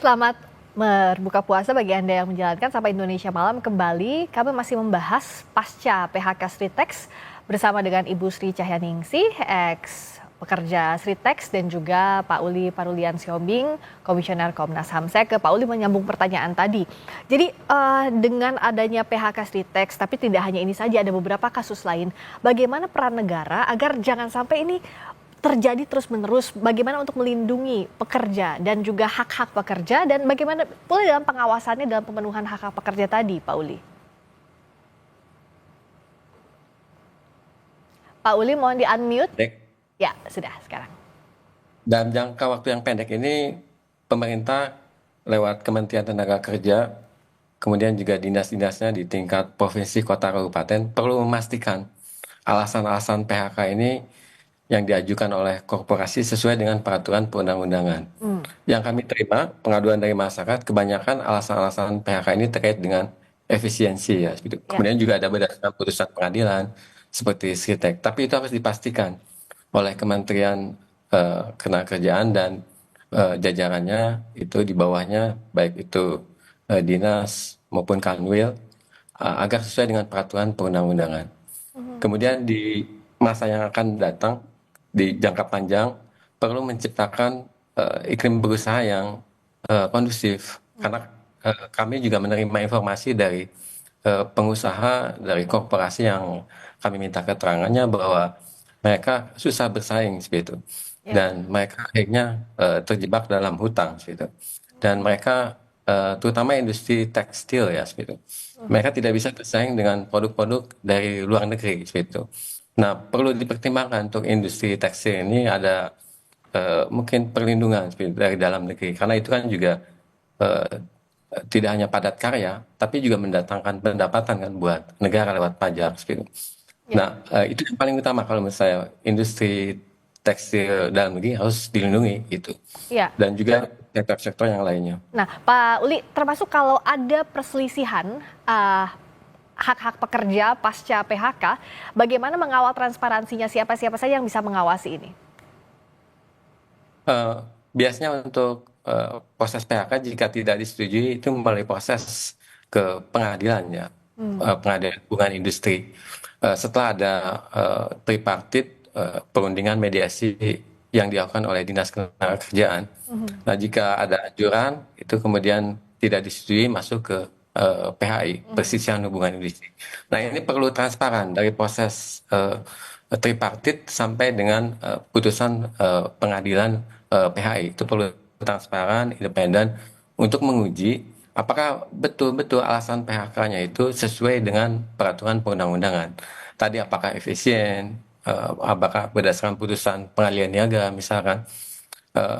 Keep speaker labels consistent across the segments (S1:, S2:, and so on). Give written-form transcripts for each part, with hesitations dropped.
S1: Selamat berbuka puasa bagi Anda yang menjalankan sampai Indonesia Malam kembali. Kami masih membahas pasca PHK Sritex bersama dengan Ibu Sri Cahyaningsih, ex pekerja Sritex, dan juga Pak Uli Parulian Siombing, Komisioner Komnas HAM. Saya ke Pak Uli menyambung pertanyaan tadi. Jadi dengan adanya PHK Sritex, tapi tidak hanya ini saja, ada beberapa kasus lain. Bagaimana peran negara agar jangan sampai ini terjadi terus-menerus, bagaimana untuk melindungi pekerja dan juga hak-hak pekerja, dan bagaimana pula dalam pengawasannya dalam pemenuhan hak-hak pekerja tadi, Pak Uli? Pak Uli mohon di-unmute. Ya, sudah sekarang.
S2: Dalam jangka waktu yang pendek ini, pemerintah lewat Kementerian Tenaga Kerja, kemudian juga dinas-dinasnya di tingkat provinsi, kota, kabupaten, perlu memastikan alasan-alasan PHK ini yang diajukan oleh korporasi sesuai dengan peraturan perundang-undangan. Yang kami terima, pengaduan dari masyarakat, kebanyakan alasan-alasan PHK ini terkait dengan efisiensi ya.
S1: Ya.
S2: Kemudian juga ada berdasarkan putusan pengadilan seperti Sritek. Tapi itu harus dipastikan oleh Kementerian Ketenagakerjaan dan jajarannya itu di bawahnya, baik itu dinas maupun kanwil, agar sesuai dengan peraturan perundang-undangan. Kemudian di masa yang akan datang, di jangka panjang, perlu menciptakan iklim berusaha yang kondusif. Karena kami juga menerima informasi dari pengusaha, dari korporasi yang kami minta keterangannya bahwa mereka susah bersaing seperti itu.
S1: Ya.
S2: Dan mereka akhirnya terjebak dalam hutang seperti itu. Dan mereka terutama industri tekstil ya seperti itu. Mereka tidak bisa bersaing dengan produk-produk dari luar negeri seperti itu. Nah, perlu dipertimbangkan untuk industri tekstil ini ada mungkin perlindungan dari dalam negeri, karena itu kan juga eh, tidak hanya padat karya, tapi juga mendatangkan pendapatan kan buat negara lewat pajak seperti itu.
S1: Ya.
S2: Nah, itu yang paling utama kalau menurut saya, industri tekstil dalam negeri harus dilindungi gitu,
S1: Ya.
S2: dan juga sektor-sektor yang lainnya.
S1: Nah, Pak Uli, termasuk kalau ada perselisihan hak-hak pekerja pasca PHK, bagaimana mengawal transparansinya, siapa-siapa saja yang bisa mengawasi ini?
S2: Eh, Biasanya untuk proses PHK jika tidak disetujui itu melalui proses ke pengadilan ya, pengadilan hubungan industri. Setelah ada tripartit perundingan mediasi yang dilakukan oleh Dinas Ketenagakerjaan. Nah, jika ada anjuran itu kemudian tidak disetujui masuk ke PHI, Perselisihan Hubungan Industri. Nah, ini perlu transparan dari proses tripartit sampai dengan putusan pengadilan PHI. Itu perlu transparan, independen untuk menguji apakah betul-betul alasan PHK-nya itu sesuai dengan peraturan perundang-undangan. Tadi apakah efisien, apakah berdasarkan putusan pengadilan niaga misalkan.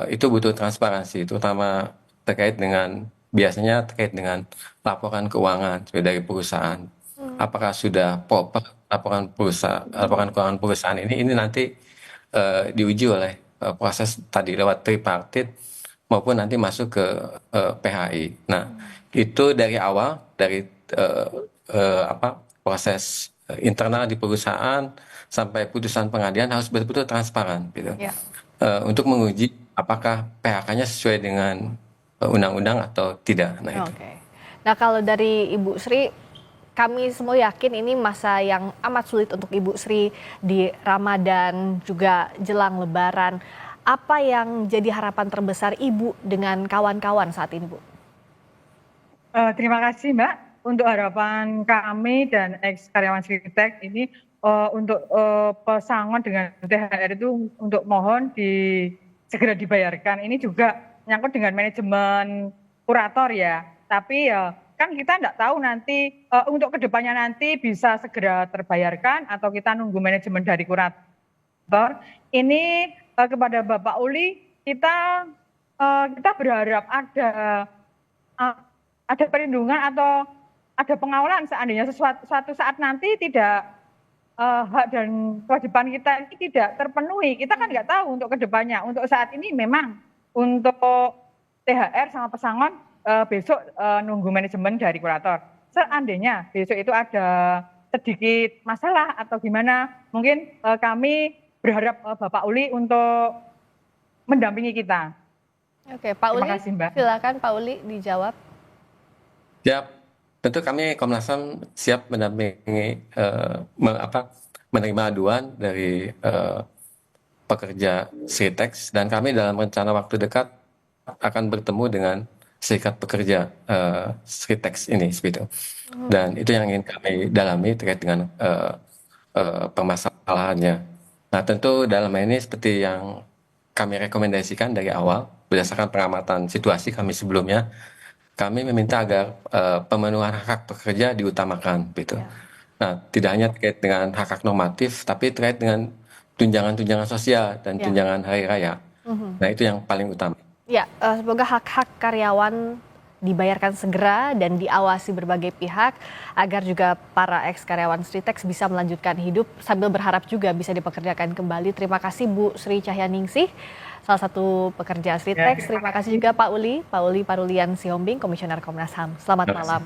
S2: Itu butuh transparansi, terutama biasanya terkait dengan laporan keuangan dari perusahaan. Apakah sudah proper laporan keuangan perusahaan ini nanti diuji oleh proses tadi lewat tripartit maupun nanti masuk ke PHI. Nah, itu dari awal dari eh, proses internal di perusahaan sampai putusan pengadilan harus betul-betul transparan gitu.
S1: Ya.
S2: Untuk menguji apakah PHK-nya sesuai dengan undang-undang atau tidak. Nah, itu.
S1: Oke. Nah, kalau dari Ibu Sri, kami semua yakin ini masa yang amat sulit untuk Ibu Sri di Ramadan juga jelang Lebaran. Apa yang jadi harapan terbesar Ibu dengan kawan-kawan saat ini, Bu?
S3: Terima kasih Mbak. Untuk harapan kami dan ex karyawan Sritek ini untuk pesangon dengan THR itu untuk mohon segera dibayarkan. Ini juga menyangkut dengan manajemen kurator ya. Tapi kan kita tidak tahu nanti untuk kedepannya nanti bisa segera terbayarkan atau kita nunggu manajemen dari kurator. Ini kepada Bapak Uli kita berharap ada perlindungan atau ada pengawalan seandainya suatu saat nanti tidak hak dan kewajiban kita ini tidak terpenuhi. Kita kan nggak tahu untuk kedepannya. Untuk saat ini memang untuk THR sama pesangon besok nunggu manajemen dari kurator. Seandainya besok itu ada sedikit masalah atau gimana, mungkin kami berharap Bapak Uli untuk mendampingi kita.
S1: Oke, Pak
S3: Terima
S1: Uli,
S3: kasih, Mbak.
S1: silakan Pak Uli dijawab.
S2: Ya, tentu kami Komnas HAM siap mendampingi menerima aduan dari pekerja Sritex dan kami dalam rencana waktu dekat akan bertemu dengan serikat pekerja Sritex ini seperti itu. Dan itu yang ingin kami dalami terkait dengan permasalahannya. Nah, tentu dalam hal ini seperti yang kami rekomendasikan dari awal berdasarkan pengamatan situasi kami sebelumnya, kami meminta agar pemenuhan hak pekerja diutamakan, gitu.
S1: Ya.
S2: Nah, tidak hanya terkait dengan hak-hak normatif, tapi terkait dengan tunjangan-tunjangan sosial dan
S1: Ya.
S2: tunjangan hari raya. Nah, itu yang paling utama.
S1: Ya, semoga hak-hak karyawan dibayarkan segera dan diawasi berbagai pihak agar juga para ex-karyawan Sritex bisa melanjutkan hidup sambil berharap juga bisa dipekerjakan kembali. Terima kasih Bu Sri Cahyaningsih, salah satu pekerja Sritex. Terima kasih juga Pak Uli Parulian Sihombing, Komisioner Komnas HAM. Selamat malam.